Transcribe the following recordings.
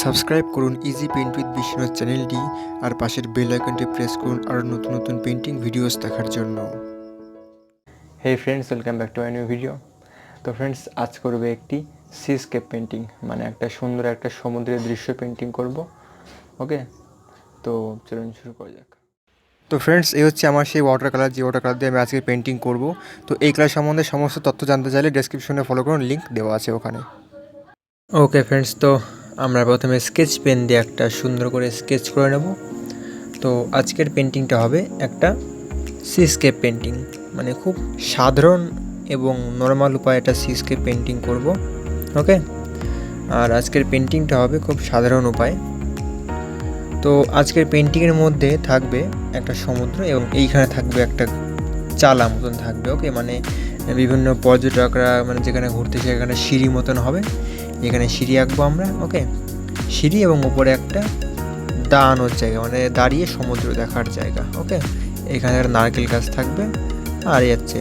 Subscribe করুন easy paint with Biswanath চ্যানেলটি আর পাশের বেল আইকনটি প্রেস করুন আরও নতুন নতুন পেইন্টিং ভিডিওস দেখার জন্য। Hey friends, welcome back to my new video. তো ফ্রেন্ডস, আজ করবে একটি সিস্কেপ পেন্টিং, মানে একটা সুন্দর একটা সমুদ্রের দৃশ্য পেন্টিং করব। ওকে, তো চলুন শুরু করা যাক। তো ফ্রেন্ডস, এই হচ্ছে আমার সেই ওয়াটার কালার, যে ওয়াটার কালার দিয়ে আমি আজকে পেন্টিং করব। তো এই কালার সম্বন্ধে সমস্ত তথ্য জানতে চাইলে ডেসক্রিপশনে ফলো করুন, লিঙ্ক দেওয়া আছে ওখানে। ওকে ফ্রেন্ডস, তো আমরা প্রথমে স্কেচ পেন দিয়ে একটা সুন্দর করে স্কেচ করে নেব। তো আজকের পেন্টিংটা হবে একটা সিস্কেপ পেন্টিং, মানে খুব সাধারণ এবং নর্মাল উপায়ে একটা সিস্কেপ পেন্টিং করব। ওকে, আর আজকের পেন্টিংটা হবে খুব সাধারণ উপায়। তো আজকের পেন্টিংয়ের মধ্যে থাকবে একটা সমুদ্র এবং এইখানে থাকবে একটা চালা মতন থাকবে। ওকে, মানে বিভিন্ন পর্যটকরা মানে যেখানে ঘুরতে সেখানে সিঁড়ি মতন হবে, এখানে সিঁড়ি আঁকবো আমরা। ওকে, সিঁড়ি এবং উপরে একটা দাঁড়ানোর জায়গা, মানে দাঁড়িয়ে সমুদ্র দেখার জায়গা। ওকে, এখানে একটা নারকেল গাছ থাকবে আর এই হচ্ছে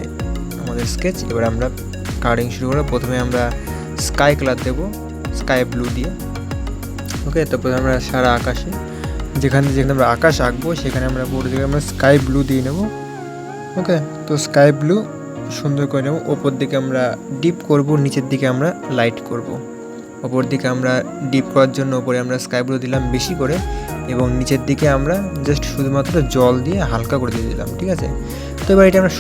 আমাদের স্কেচ। এবার আমরা কাটিং শুরু করবো। প্রথমে আমরা স্কাই কালার দেবো, স্কাই ব্লু দিয়ে। ওকে, তারপরে আমরা সারা আকাশে যেখানে আমরা আকাশ আঁকবো সেখানে আমরা পুরো জায়গায় আমরা স্কাই ব্লু দিয়ে নেব। ওকে, তো স্কাই ব্লু সুন্দর করে নেব। ওপর দিকে আমরা ডিপ করব, নিচের দিকে আমরা লাইট করব। ওপর দিকে আমরা ডিপ করার জন্য ওপরে আমরা স্কাই ব্লু দিলাম বেশি করে, এবং নিচের দিকে আমরা জাস্ট শুধুমাত্র জল দিয়ে হালকা করে দিয়ে দিলাম। ঠিক আছে, তো এবার এটা আমরা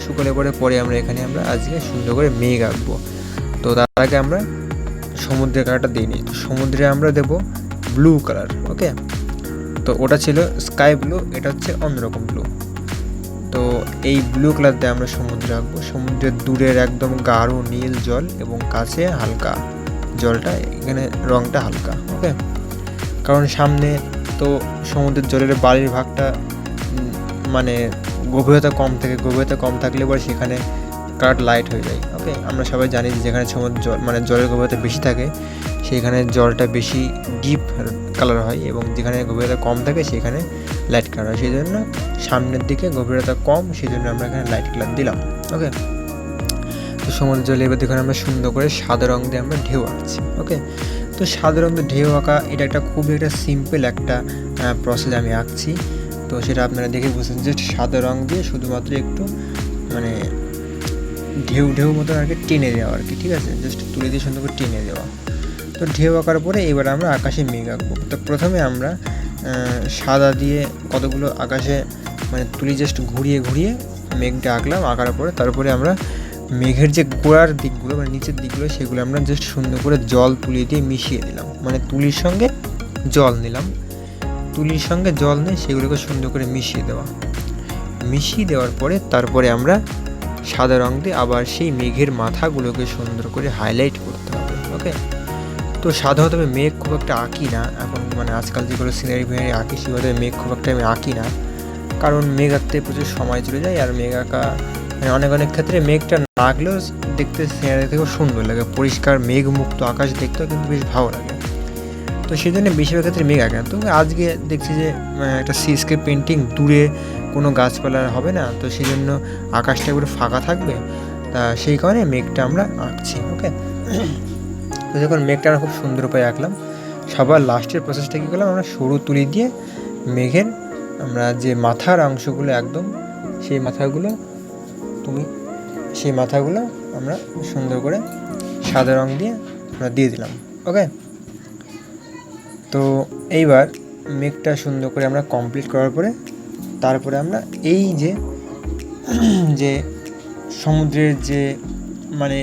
শুকোলে পরে আমরা এখানে আমরা আজকে সুন্দর করে মেঘ আঁকবো। তো তার আগে আমরা সমুদ্রের কালারটা দিই নিই। তো সমুদ্রে আমরা দেবো ব্লু কালার। ওকে, তো ওটা ছিল স্কাই ব্লু, এটা হচ্ছে অন্যরকম ব্লু। তো এই ব্লু কালার দিয়ে আমরা সমুদ্রে আঁকবো। সমুদ্রের দূরের একদম গাঢ় নীল জল এবং কাছে হালকা জলটা, এখানে রঙটা হালকা। ওকে, কারণ সামনে তো সমুদ্রের জলের বালির ভাগটা মানে গভীরতা কম থাকে, গভীরতা কম থাকলে পরে সেখানে কালার লাইট হয়ে যায়। ওকে, আমরা সবাই জানি যেখানে সমুদ্র জল মানে জলের গভীরতা বেশি থাকে সেখানে জলটা বেশি ডিপ কালার হয়, এবং যেখানে গভীরতা কম থাকে সেখানে লাইট কালার হয়। সেই জন্য সামনের দিকে গভীরতা কম, সেই জন্য আমরা এখানে লাইট কালার দিলাম। ওকে, তো সমুদ্র জলে এবার দেখুন আমরা সুন্দর করে সাদা রঙ দিয়ে আমরা ঢেউ আঁকছি। ওকে, তো সাদা রঙ দিয়ে ঢেউ আঁকা এটা একটা খুবই একটা সিম্পল একটা প্রসেস আমি আঁকছি। তো সেটা আপনারা দেখে বুঝছেন, জাস্ট সাদা রঙ দিয়ে শুধুমাত্র একটু মানে ঢেউ মতো আর কি টেনে দেওয়া আর কি। ঠিক আছে, জাস্ট তুলে দিয়ে সুন্দর করে টেনে দেওয়া। তো ঢেউ আঁকার পরে এবার আমরা আকাশে মেঘ আঁকবো। তো প্রথমে আমরা সাদা দিয়ে কতগুলো আকাশে মানে তুলি জাস্ট ঘুরিয়ে মেঘটা আঁকলাম। আঁকার পরে তারপরে আমরা মেঘের যে গোড়ার দিকগুলো মানে নিচের দিকগুলো সেগুলো আমরা জাস্ট সুন্দর করে জল তুলি দিয়ে মিশিয়ে দিলাম, মানে তুলির সঙ্গে জল নিলাম। তুলির সঙ্গে জল নিয়ে সেগুলোকে সুন্দর করে মিশিয়ে দেওয়ার পরে তারপরে আমরা সাদা রঙ দিয়ে আবার সেই মেঘের মাথাগুলোকে সুন্দর করে হাইলাইট করতে হবে। ওকে, তো সাধারণত আমি মেঘ খুব একটা আঁকি না এখন, মানে আজকাল যেগুলো সিনারি ফিনারি আঁকি সেভাবে মেঘ খুব একটা আমি আঁকি না, কারণ মেঘ আঁকতে প্রচুর সময় চলে যায়। আর মেঘ আঁকা মানে অনেক ক্ষেত্রে মেঘটা না আঁকলেও দেখতে সিনারি থেকেও সুন্দর লাগে, পরিষ্কার মেঘমুক্ত আকাশ দেখতেও কিন্তু বেশ ভালো লাগে। তো সেই জন্য বেশিরভাগ ক্ষেত্রে মেঘ আঁকে না। তো আজকে দেখছি যে একটা সিস্কেপ পেন্টিং, দূরে কোনো গাছপালা হবে না, তো সেই জন্য আকাশটা একটু ফাঁকা থাকবে, তা সেই কারণে মেঘটা আমরা আঁকছি। ওকে, তো যখন মেঘটা আমরা খুব সুন্দর উপায়ে আঁকলাম, সবার লাস্টের প্রসেসটা কী করলাম, আমরা সরু তুলি দিয়ে মেঘের আমরা যে মাথার অংশগুলো একদম সেই মাথাগুলো আমরা সুন্দর করে সাদা রঙ দিয়ে আমরা দিয়ে দিলাম। ওকে, তো এইবার মেঘটা সুন্দর করে আমরা কমপ্লিট করার পরে তারপরে আমরা এই যে সমুদ্রের যে মানে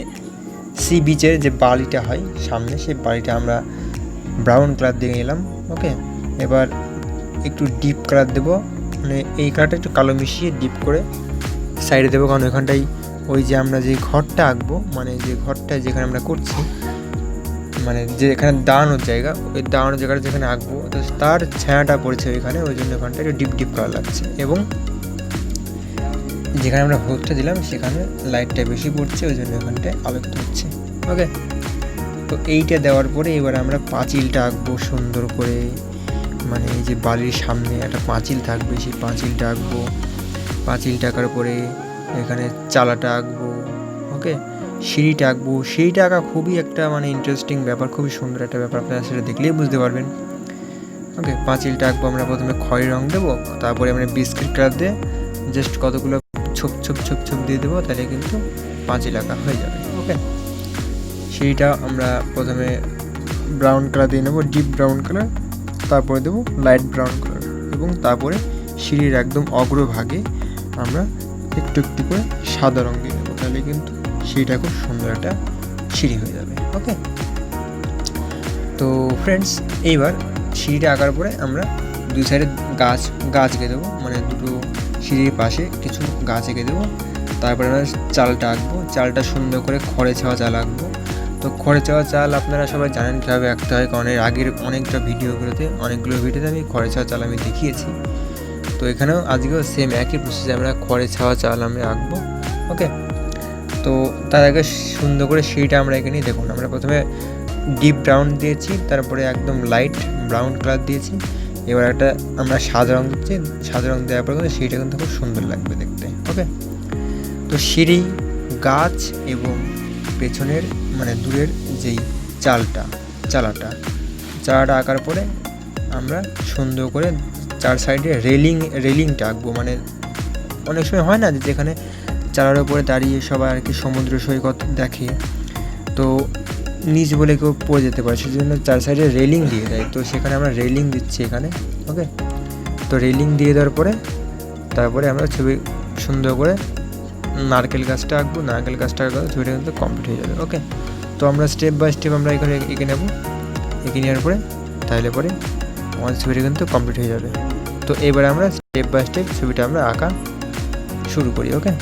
সি বিচের যে বালিটা হয় সামনে, সেই বালিটা আমরা ব্রাউন কালার দিয়ে নিলাম। ওকে, এবার একটু ডিপ কালার দেবো, মানে এই কালারটা একটু কালো মিশিয়ে ডিপ করে সাইডে দেবো, কারণ ওইখানটাই ওই যে আমরা যে ঘরটা আঁকবো, মানে যে ঘরটা যেখানে আমরা করছি, মানে যে এখানে দাঁড়ানোর জায়গা, ওই দাঁড়ানোর জায়গাটা যেখানে আঁকবো তো তার ছায়াটা পড়েছে ওইখানে, ওই জন্য ওখানটা একটু ডিপ কালার লাগছে, এবং যেখানে আমরা হলুদটা দিলাম সেখানে লাইটটা বেশি পড়ছে, ওই জন্য ওখানটায় আলোকিত হচ্ছে। ওকে, তো এইটা দেওয়ার পরে এবার আমরা পাঁচিলটা আঁকবো সুন্দর করে, মানে এই যে বালির সামনে একটা পাঁচিল থাকবে, সেই পাঁচিলটা আঁকবো। পাঁচিলটা আঁকার পরে এখানে চালাটা আঁকবো। ওকে, সিঁড়িটা আঁকবো। সিঁড়িটা আঁকা খুবই একটা মানে ইন্টারেস্টিং ব্যাপার, খুবই সুন্দর একটা ব্যাপার, আপনারা সেটা দেখলেই বুঝতে পারবেন। ওকে, পাঁচিলটা আঁকবো আমরা প্রথমে খয়েরি রঙ দেবো, তারপরে আমরা বিস্কিট কালার দিয়ে জাস্ট কতগুলো ছোপ ছোপ ছোপ ছোপ দিয়ে দেবো, তাহলে কিন্তু পাঁচিল আঁকা হয়ে যাবে। ওকে, সিঁড়িটা আমরা প্রথমে ব্রাউন কালার দিয়ে নেবো, ডিপ ব্রাউন কালার, তারপরে দেবো লাইট ব্রাউন কালার, এবং তারপরে সিঁড়ির একদম অগ্রভাগে আমরা একটু একটু করে সাদা রঙ দিয়ে নেবো, তাহলে কিন্তু সিঁড়িটা খুব সুন্দর একটা সিঁড়ি হয়ে যাবে। ওকে, তো ফ্রেন্ডস এইবার সিঁড়িটা আঁকার পরে আমরা দুই সাইডে গাছ এঁকে দেবো, মানে দুটো সিঁড়ির পাশে কিছু গাছ এঁকে দেবো। তারপরে আমরা চালটা আঁকবো, চালটা সুন্দর করে খড়ে ছাওয়া চাল আঁকবো। তো খড়ে ছাওয়া চাল আপনারা সবাই জানেন কীভাবে আঁকতে হয়, কারণ এর আগের অনেকগুলো ভিডিওতে আমি খড়ে ছাওয়া চাল আমি দেখিয়েছি। তো এখানেও আজকেও সেম একই প্রসেসে আমরা খড়ে ছাওয়া চাল আমরা আঁকবো। ওকে, তো তার আগে সুন্দর করে সিঁড়িটা আমরা এখানে দেখুন, আমরা প্রথমে ডিপ ব্রাউন দিয়েছি, তারপরে একদম লাইট ব্রাউন কালার দিয়েছি, এবার একটা আমরা সাদা রঙ দিচ্ছি। সাদা রঙ দেওয়ার পর কিন্তু সিঁড়িটা কিন্তু খুব সুন্দর লাগবে দেখতে। ওকে, তো সিঁড়ি, গাছ এবং পেছনের মানে দূরের যেই চালাটা আঁকার পরে আমরা সুন্দর করে চার সাইডে রেলিংটা আঁকবো। মানে অনেক সময় হয় না যে যেখানে চালার উপরে দাঁড়িয়ে সবাই আর কি সমুদ্র সৈকত দেখে, তো নিচ বলে কেউ পড়ে যেতে পারে, সেই জন্য চার সাইডে রেলিং দিয়ে দেয়। তো সেখানে আমরা রেলিং দিচ্ছি এখানে। ওকে, তো রেলিং দিয়ে দেওয়ার পরে তারপরে আমরা ছবি সুন্দর করে নারকেল গাছটা আঁকবো। নারকেল গাছটা আঁকলে ছবিটা কিন্তু কমপ্লিট হয়ে যাবে। ওকে, তো আমরা স্টেপ বাই স্টেপ আমরা এখানে এঁকে নেবো। এঁকে নেওয়ার পরে তাহলে পরে আমাদের ছবিটা কিন্তু কমপ্লিট হয়ে যাবে। তো এবারে আমরা স্টেপ বাই স্টেপ ছবিটা আমরা আঁকা শুরু করি। ওকে,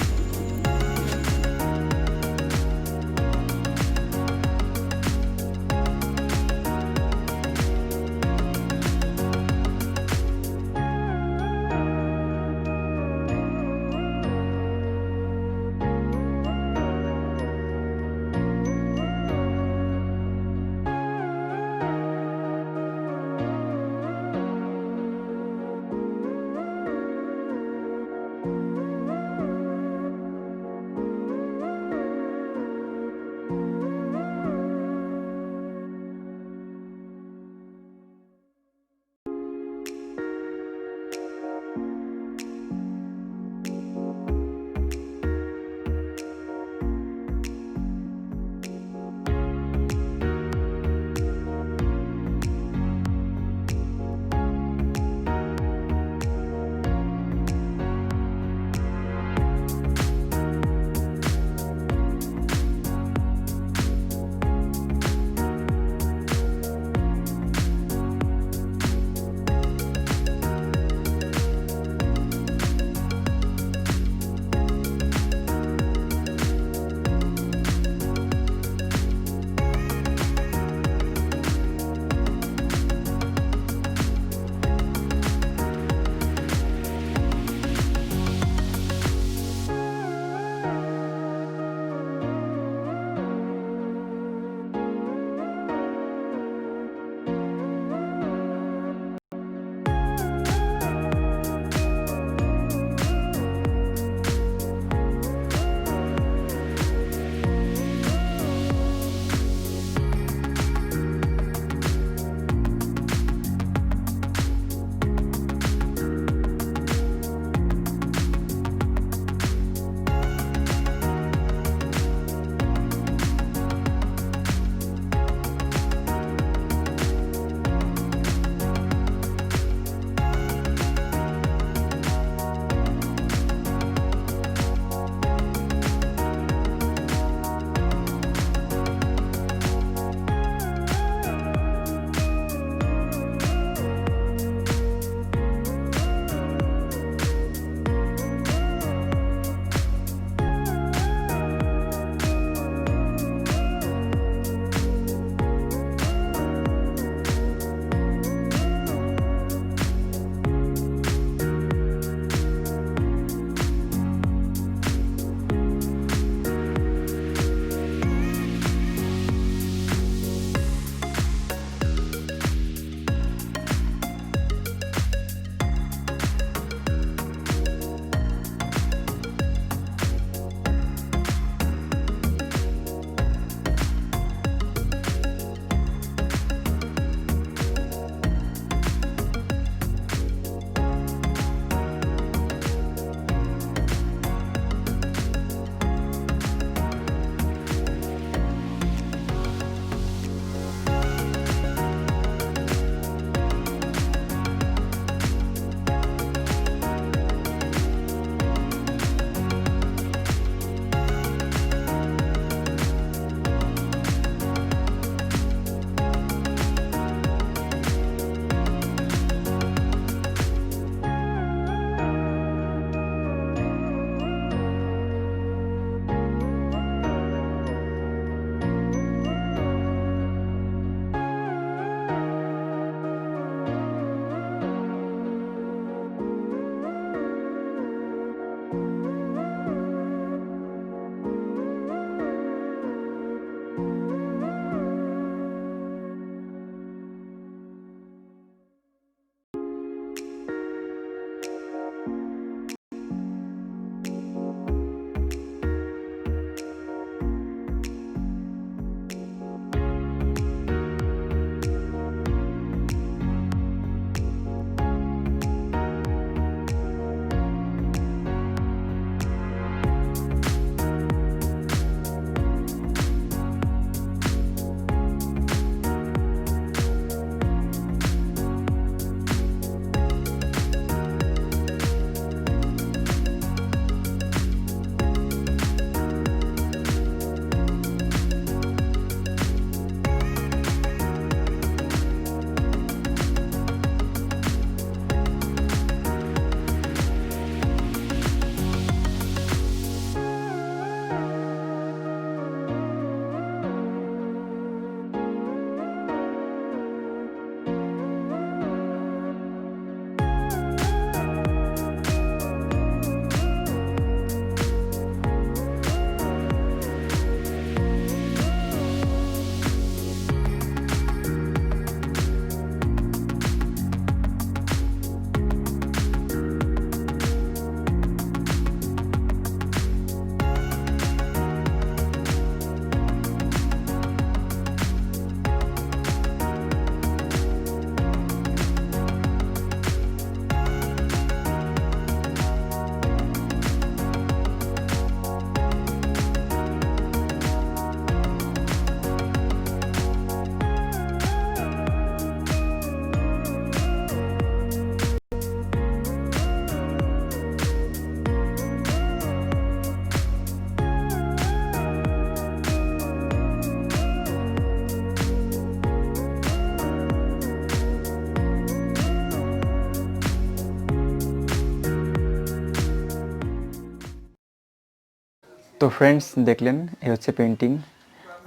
তো ফ্রেন্ডস দেখলেন এই হচ্ছে পেন্টিং।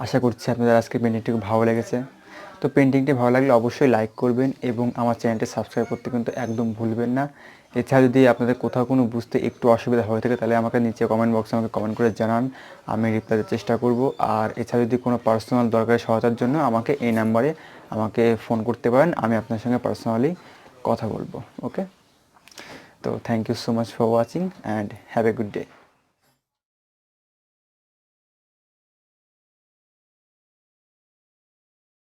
আশা করছি আপনাদের আজকে পেন্টিংটি খুব ভালো লেগেছে। তো পেন্টিংটি ভালো লাগলে অবশ্যই লাইক করবেন এবং আমার চ্যানেলটি সাবস্ক্রাইব করতে কিন্তু একদম ভুলবেন না। এছাড়া যদি আপনাদের কোথাও কোনো বুঝতে একটু অসুবিধা হয়ে থাকে তাহলে আমাকে নিচে কমেন্ট বক্সে আমাকে কমেন্ট করে জানান, আমি রিপ্লাই দেওয়ার চেষ্টা করব। আর এছাড়া যদি কোনো পার্সোনাল দরকারি সহায়তার জন্য আমাকে এই নাম্বারে আমাকে ফোন করতে পারেন, আমি আপনার সঙ্গে পার্সোনালি কথা বলবো। ওকে, তো thank you so much for watching and have a good day.